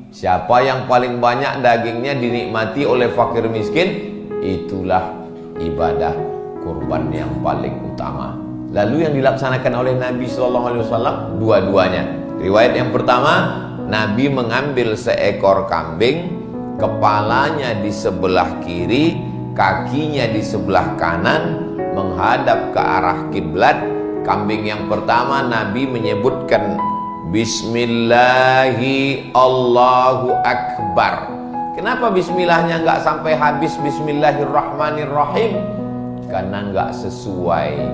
Siapa yang paling banyak dagingnya dinikmati oleh fakir miskin, itulah ibadah kurban yang paling utama. Lalu yang dilaksanakan oleh Nabi SAW dua-duanya. Riwayat yang pertama, Nabi mengambil seekor kambing, kepalanya di sebelah kiri, kakinya di sebelah kanan, menghadap ke arah kiblat. Kambing yang pertama Nabi menyebutkan Bismillahi Allahu Akbar. Kenapa bismillahnya nggak sampai habis Bismillahirrahmanirrahim? Karena nggak sesuai.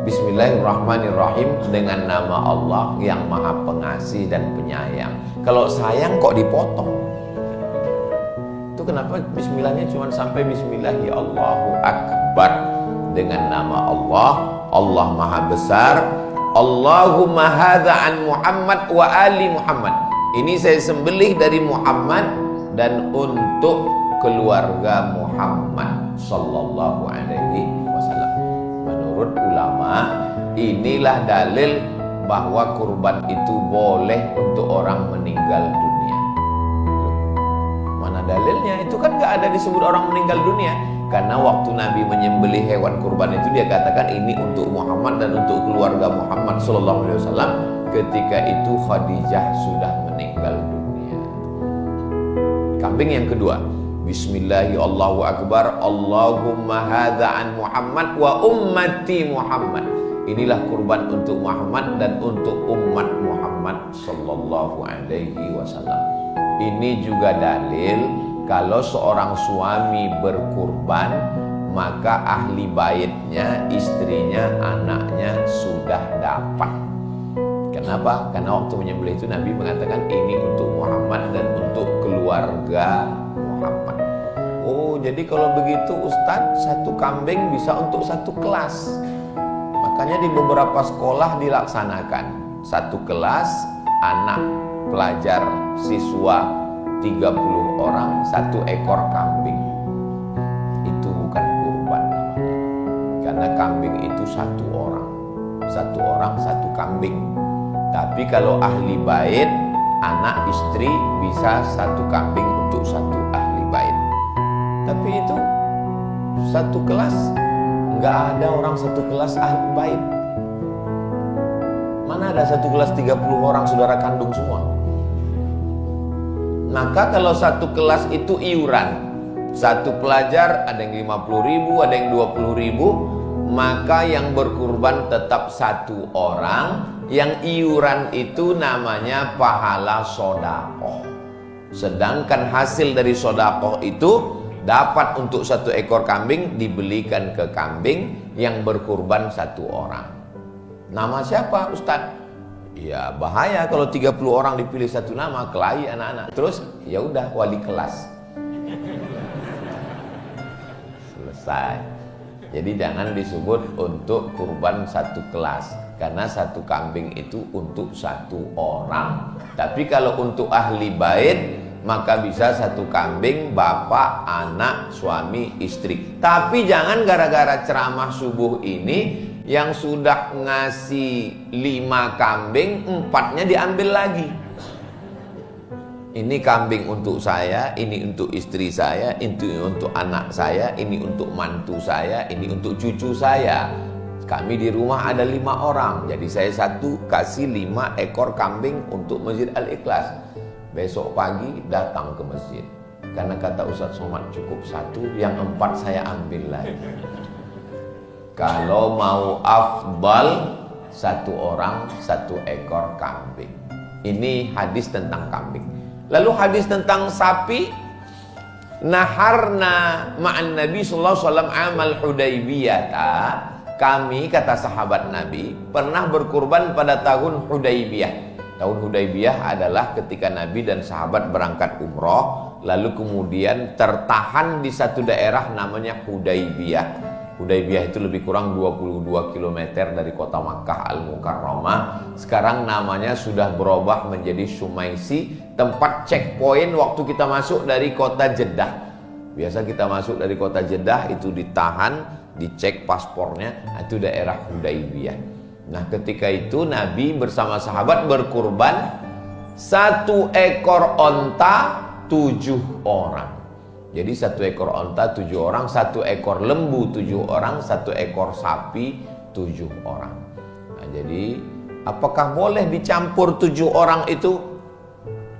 Bismillahirrahmanirrahim dengan nama Allah yang maha pengasih dan penyayang. Kalau sayang kok dipotong? Itu kenapa bismillahnya cuma sampai Bismillahi Allahu Akbar, dengan nama Allah, Allah maha besar. Allahumma hadza an Muhammad wa ali Muhammad. Ini saya sembelih dari Muhammad dan untuk keluarga Muhammad sallallahu alaihi wasallam. Menurut ulama, inilah dalil bahwa kurban itu boleh untuk orang meninggal dunia. Mana dalilnya? Itu kan gak ada disebut orang meninggal dunia. Karena waktu Nabi menyembelih hewan kurban itu, dia katakan ini untuk Muhammad dan untuk keluarga Muhammad sallallahu alaihi wasallam. Ketika itu Khadijah sudah meninggal dunia. Kambing yang kedua, Bismillahi Allahu Akbar, Allahumma hadza an Muhammad wa ummati Muhammad. Inilah kurban untuk Muhammad dan untuk umat Muhammad sallallahu alaihi wasallam. Ini juga dalil kalau seorang suami berkurban, maka ahli baitnya, istrinya, anaknya sudah dapat. Kenapa? Karena waktu menyembelih itu Nabi mengatakan ini untuk Muhammad dan untuk keluarga Muhammad. Oh, jadi kalau begitu Ustadz, satu kambing bisa untuk satu kelas. Makanya di beberapa sekolah dilaksanakan satu kelas, anak, pelajar, siswa 30 orang, satu ekor kambing. Itu bukan kurban namanya. Karena kambing itu satu orang satu kambing. Tapi kalau ahli bait, anak istri bisa satu kambing untuk satu ahli bait. Tapi itu satu kelas, nggak ada orang satu kelas ahli bait. Mana ada satu kelas 30 orang saudara kandung semua. Maka kalau satu kelas itu iuran, satu pelajar ada yang 50.000, ada yang 20.000, maka yang berkurban tetap satu orang. Yang iuran itu namanya pahala sodakoh. Sedangkan hasil dari sodakoh itu dapat untuk satu ekor kambing dibelikan ke kambing yang berkurban satu orang. Nama siapa Ustadz? Ya bahaya kalau 30 orang dipilih satu nama, kelahi anak-anak. Terus ya udah wali kelas. Selesai. Jadi jangan disebut untuk kurban satu kelas, karena satu kambing itu untuk satu orang. Tapi kalau untuk ahli bait, maka bisa satu kambing, bapak, anak, suami, istri. Tapi jangan gara-gara ceramah subuh ini yang sudah ngasih 5 kambing, 4-nya diambil lagi. Ini kambing untuk saya, ini untuk istri saya, ini untuk anak saya, ini untuk mantu saya, ini untuk cucu saya. Kami di rumah ada 5 orang, jadi saya satu kasih 5 ekor kambing untuk Masjid Al-Ikhlas. Besok pagi datang ke masjid, karena kata Ustaz Somad cukup satu, yang 4 saya ambil lagi. Kalau mau afdal, satu orang satu ekor kambing. Ini hadis tentang kambing. Lalu hadis tentang sapi, naharna ma'an Nabi sallallahu alaihi wasallam amal Hudaybiyah. Kami, kata sahabat Nabi, pernah berkurban pada tahun Hudaybiyah. Tahun Hudaybiyah adalah ketika Nabi dan sahabat berangkat umroh, lalu kemudian tertahan di satu daerah namanya Hudaybiyah. Hudaybiyah itu lebih kurang 22 km dari kota Makkah Al-Mukarramah. Sekarang namanya sudah berubah menjadi Sumaisi, tempat checkpoint waktu kita masuk dari kota Jeddah. Biasa kita masuk dari kota Jeddah itu ditahan, dicek paspornya, itu daerah Hudaybiyah. Nah ketika itu Nabi bersama sahabat berkurban 1 ekor onta 7 orang. Jadi 1 ekor onta 7 orang, 1 ekor lembu 7 orang, 1 ekor sapi 7 orang. Nah, jadi apakah boleh dicampur 7 orang itu?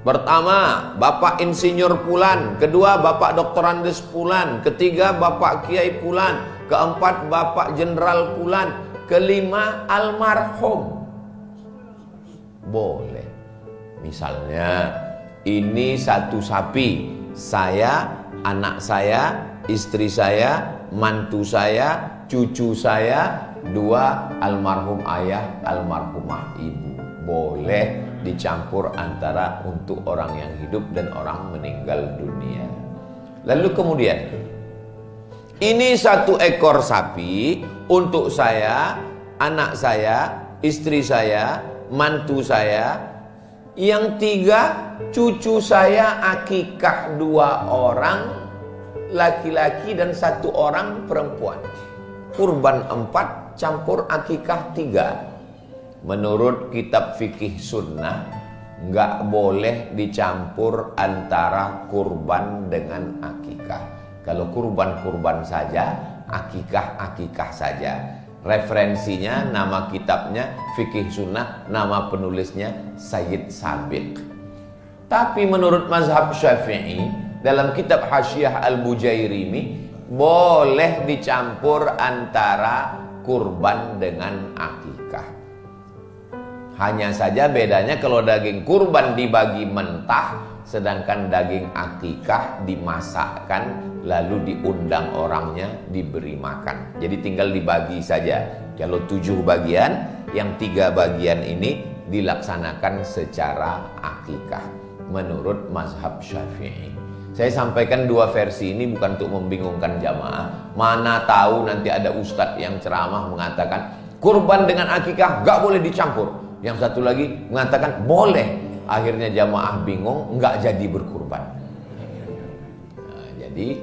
Pertama, Bapak Insinyur Pulan. Kedua, Bapak Doktorandes Pulan. Ketiga, Bapak Kiai Pulan. Keempat, Bapak Jenderal Pulan. Kelima, almarhum. Boleh. Misalnya, ini 1 sapi. Saya, anak saya, istri saya, mantu saya, cucu saya, 2 almarhum ayah, almarhumah ibu. Boleh dicampur antara untuk orang yang hidup dan orang meninggal dunia. Lalu kemudian, ini 1 ekor sapi untuk saya, anak saya, istri saya, mantu saya. Yang 3 cucu saya akikah 2 orang laki-laki dan 1 orang perempuan. Kurban 4 campur akikah 3. Menurut kitab fikih sunnah, nggak boleh dicampur antara kurban dengan akikah. Kalau kurban-kurban saja, akikah-akikah saja. Referensinya, nama kitabnya fikih sunnah, nama penulisnya Sayyid Sabiq. Tapi menurut mazhab Syafi'i, dalam kitab Hasyiah Al-Bujairimi, boleh dicampur antara kurban dengan akikah. Hanya saja bedanya kalau daging kurban dibagi mentah, sedangkan daging akikah dimasakkan lalu diundang orangnya diberi makan. Jadi tinggal dibagi saja. Kalau 7 bagian, yang 3 bagian ini dilaksanakan secara akikah menurut mazhab Syafi'i. Saya sampaikan 2 versi ini bukan untuk membingungkan jamaah. Mana tahu nanti ada ustadz yang ceramah mengatakan kurban dengan akikah gak boleh dicampur. Yang satu lagi mengatakan boleh. Akhirnya jamaah bingung, nggak jadi berkurban. Nah, jadi,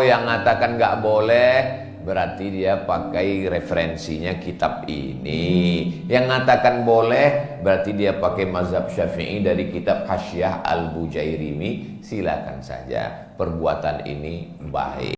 yang mengatakan nggak boleh berarti dia pakai referensinya kitab ini. Yang mengatakan boleh berarti dia pakai mazhab Syafi'i dari kitab Hasyiah Al-Bujairimi. Silakan saja, perbuatan ini baik.